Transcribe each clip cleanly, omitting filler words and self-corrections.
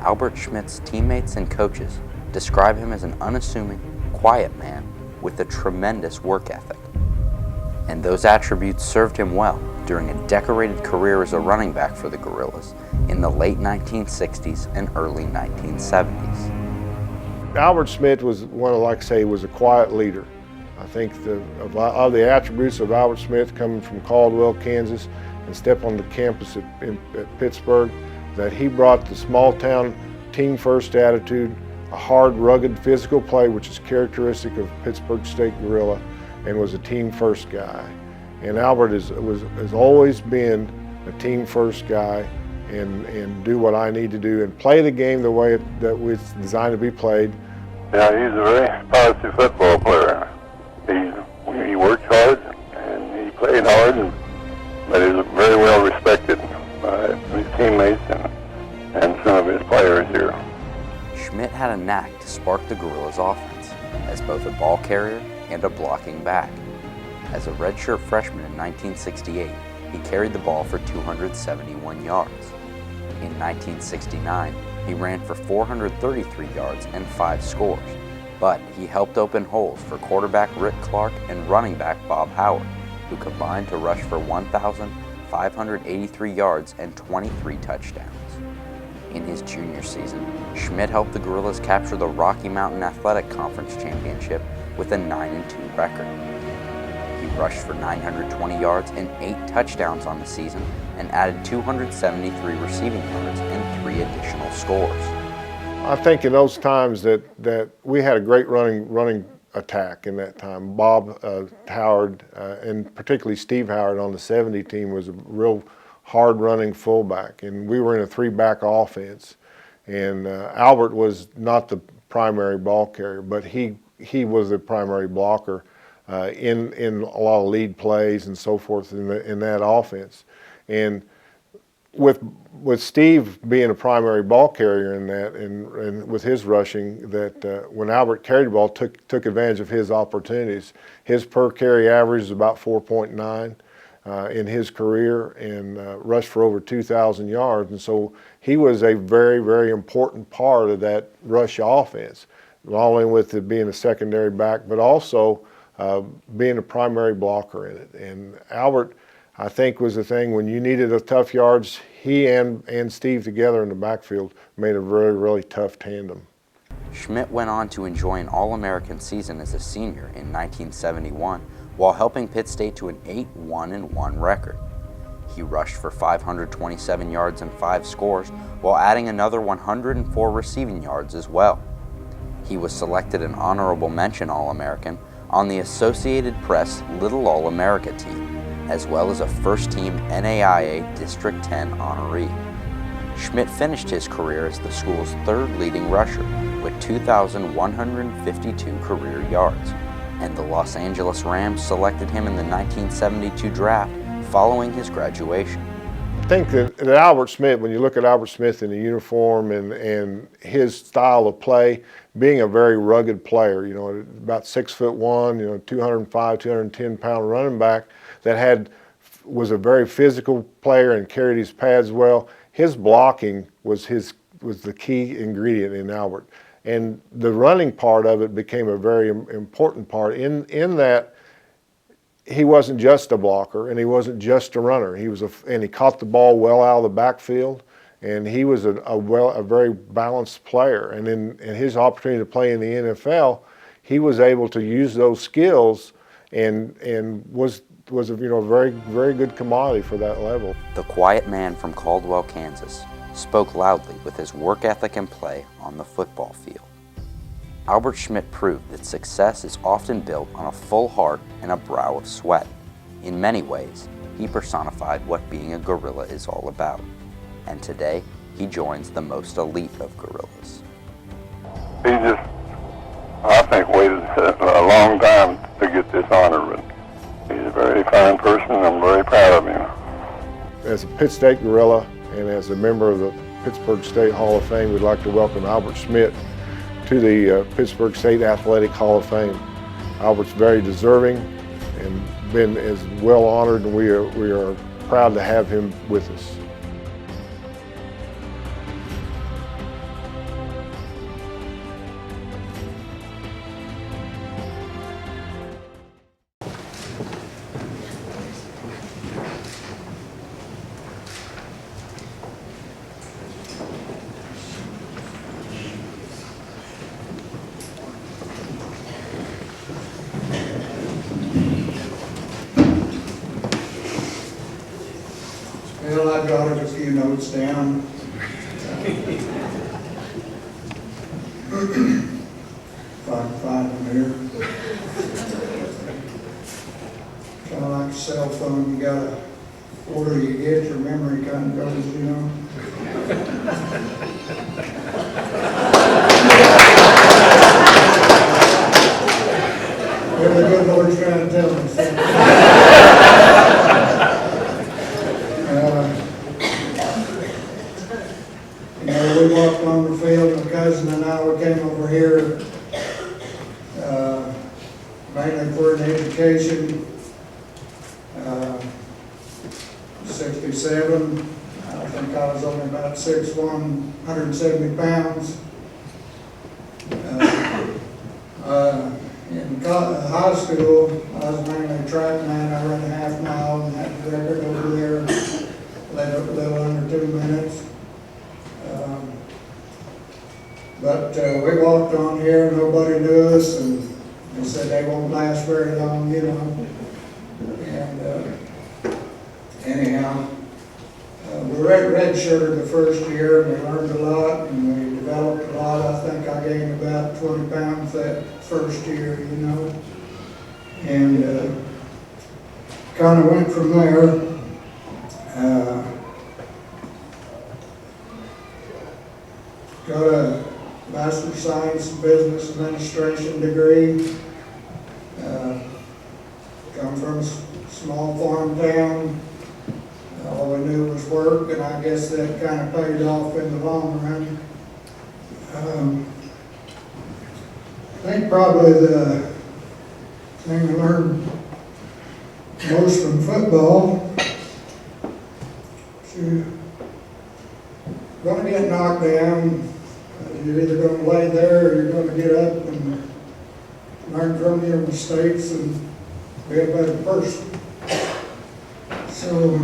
Albert Schmidt's teammates and coaches describe him as an unassuming, quiet man with a tremendous work ethic. And those attributes served him well during a decorated career as a running back for the Gorillas in the late 1960s and early 1970s. Albert Schmidt was was a quiet leader. I think of the attributes of Albert Schmidt coming from Caldwell, Kansas, and step on the campus at Pittsburgh, that he brought the small town team first attitude, a hard, rugged physical play, which is characteristic of Pittsburgh State Gorilla, and was a team first guy. And Albert has always been a team first guy and do what I need to do and play the game the way that it's designed to be played. Yeah, he's a very positive football player. He worked hard and he played hard, but he's very well respected by his teammates and some of his players here. Schmidt had a knack to spark the Gorillas' offense as both a ball carrier and a blocking back. As a redshirt freshman in 1968, he carried the ball for 271 yards. In 1969, he ran for 433 yards and 5 scores, but he helped open holes for quarterback Rick Clark and running back Bob Howard, who combined to rush for 1,583 yards and 23 touchdowns. In his junior season, Schmidt helped the Gorillas capture the Rocky Mountain Athletic Conference Championship with a 9-2 record. He rushed for 920 yards and 8 touchdowns on the season and added 273 receiving yards and 3 additional scores. I think in those times that we had a great running attack in that time. Bob Howard, and particularly Steve Howard on the 70 team, was a real hard-running fullback, and we were in a 3-back offense. And Albert was not the primary ball carrier, but he was the primary blocker in a lot of lead plays and so forth in that offense. And with Steve being a primary ball carrier in that, and with his rushing, that when Albert carried the ball, took advantage of his opportunities. His per carry average is about 4.9 in his career, and rushed for over 2,000 yards. And so he was a very, very important part of that rush offense, not only with it being a secondary back, but also being a primary blocker in it. And Albert, I think, was the thing when you needed a tough yards, he and Steve together in the backfield made a really, really tough tandem. Schmidt went on to enjoy an All-American season as a senior in 1971 while helping Pitt State to an 8-1-1 record. He rushed for 527 yards and 5 scores while adding another 104 receiving yards as well. He was selected an honorable mention All-American on the Associated Press Little All-America team, as well as a first-team NAIA District 10 honoree. Schmidt finished his career as the school's 3rd leading rusher with 2,152 career yards, and the Los Angeles Rams selected him in the 1972 draft following his graduation. I think that Albert Schmidt, when you look at Albert Schmidt in the uniform and his style of play, being a very rugged player, about 6'1", 205, 210-pound running back that was a very physical player and carried his pads well. His blocking was the key ingredient in Albert, and the running part of it became a very important part in that he wasn't just a blocker and he wasn't just a runner. And he caught the ball well out of the backfield, and he was a very balanced player. And in his opportunity to play in the NFL, he was able to use those skills and was a very, very good commodity for that level. The quiet man from Caldwell, Kansas, spoke loudly with his work ethic and play on the football field. Albert Schmidt proved that success is often built on a full heart and a brow of sweat. In many ways, he personified what being a gorilla is all about. And today, he joins the most elite of gorillas. He just, I think, waited a long time to get this honor, but he's a very fine person. I'm very proud of him. As a Pitt State Gorilla and as a member of the Pittsburgh State Hall of Fame, we'd like to welcome Albert Schmidt to the Pittsburgh State Athletic Hall of Fame. Albert's very deserving and been as well honored, and we are proud to have him with us. few notes down. If I can find them here. Kind of like a cell phone, you gotta order you get, your memory kind of goes, you know. What the good Lord's trying to tell us. You know, we walked on the field, my cousin and I, we came over here mainly for an education. 67, I think I was only about 6'1", 170 pounds. In high school, I was mainly a track man. I ran a half mile and had the record over there, led up a little under 2 minutes. But we walked on here, nobody knew us, and they said they won't last very long, you know. And anyhow, we redshirted the first year, and we learned a lot, and we developed a lot. I think I gained about 20 pounds that first year, you know. And kind of went from there. Got a Master of Science in Business Administration degree. Come from a small farm town. All we knew was work, and I guess that kind of paid off in the long run. I think probably the thing I learned most from football is you're going to get knocked down. You're either going to lay there or you're going to get up and learn from your mistakes and be a better person. So,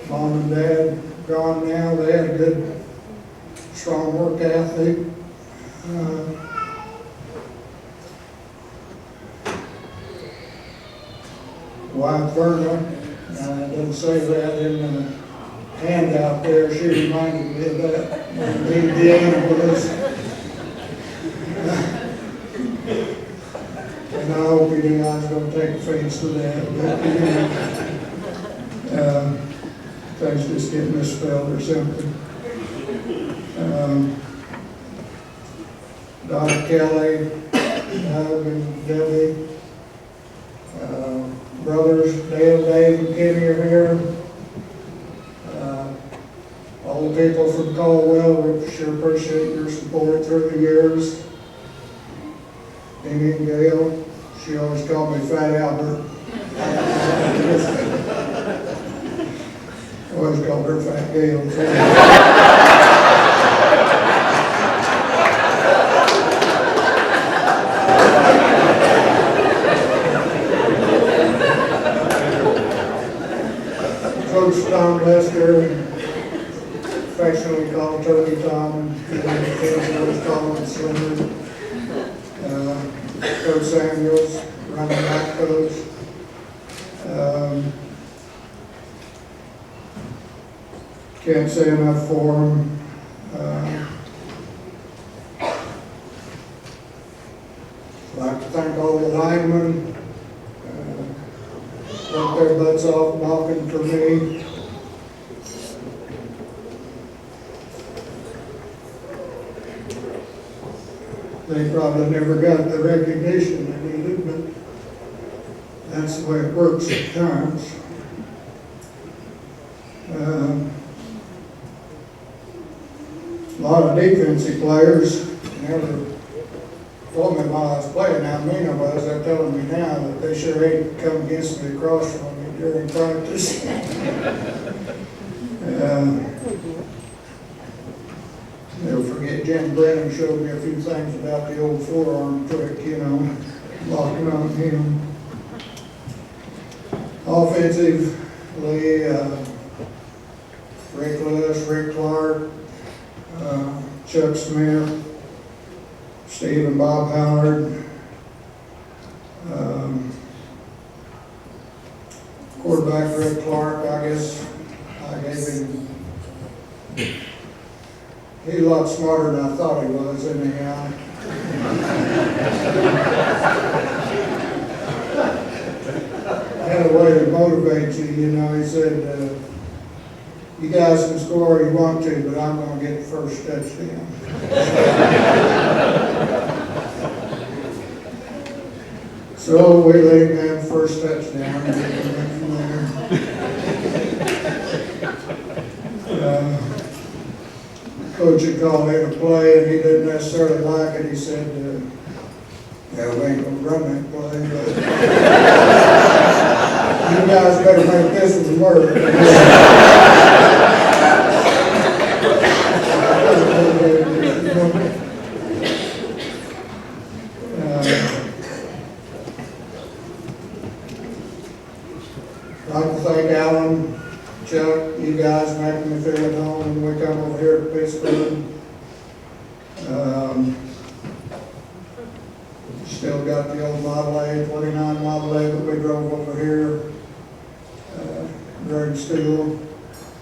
Mom and Dad gone now. They had a good, strong work ethic. Wife Verna, I didn't say that in the handout there. She reminded me of that. The animals. And I hope you guys don't take offense to that. But, things just get misspelled or something. Dr. Kelly, Doug and Debbie, brothers Dale, Dave, and Kenny are here. All the people from Caldwell, we sure appreciate your support through the years. Amy and Gail, she always called me Fat Albert. I always called her Fat Gail. Coach Tom Lester, affectionately called Turkey Tom, and always called him Slimmer. Coach Samuels, running back coach. Can't say enough for him. I'd like to thank all the linemen. Worked their butts off blocking for me. They probably never got the recognition they needed, but that's the way it works at times. A lot of defensive players never told me while I was playing how mean I was. They're telling me now that they sure hate to come against me across from me during practice. Never forget Jim Brennan showed me a few things about the old forearm trick, you know, locking on him. Offensively, Rick Lewis, Rick Clark, Chuck Smith, Steve and Bob Howard, quarterback Rick Clark, I guess I gave him, he's a lot smarter than I thought he was anyhow. Had a way to motivate you, you know. He said, you guys can score if you want to, but I'm going to get the first touchdown. So we let him have the first touchdown and we went from there. Coach had called in a play and he didn't necessarily like it. He said, yeah, we ain't going to run that play, but you guys better make this one work. I'd like to thank Alan, Chuck, you guys making me feel at home when we come over here to Pittsburgh. Still got the old Model A, 29 Model A that we drove over here during school,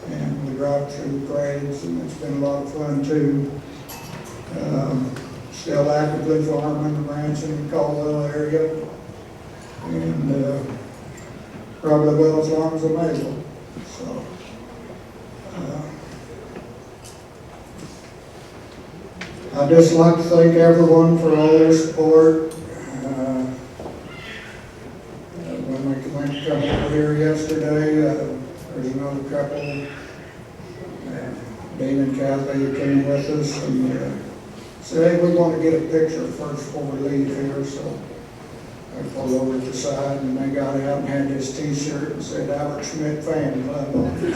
and we drive through grades, and it's been a lot of fun too. Still actively farming the ranch in the Caldwell area, and probably will as long as I'm able. So, I'd just like to thank everyone for all their support. When we went to come over here yesterday, there's another couple, Dean and Kathy, who came with us and said, hey, we want to get a picture first before we leave here. So I pulled over to the side and they got out and had this t-shirt and said Albert Schmidt fan club on it.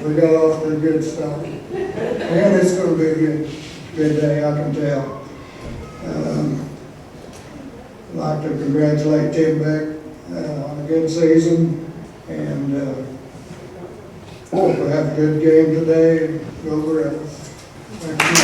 We got off to a good start. And it's going to be a good day, I can tell. I'd like to congratulate Tim Beck on a good season, and hope we have a good game today and go Rebels. Thank you.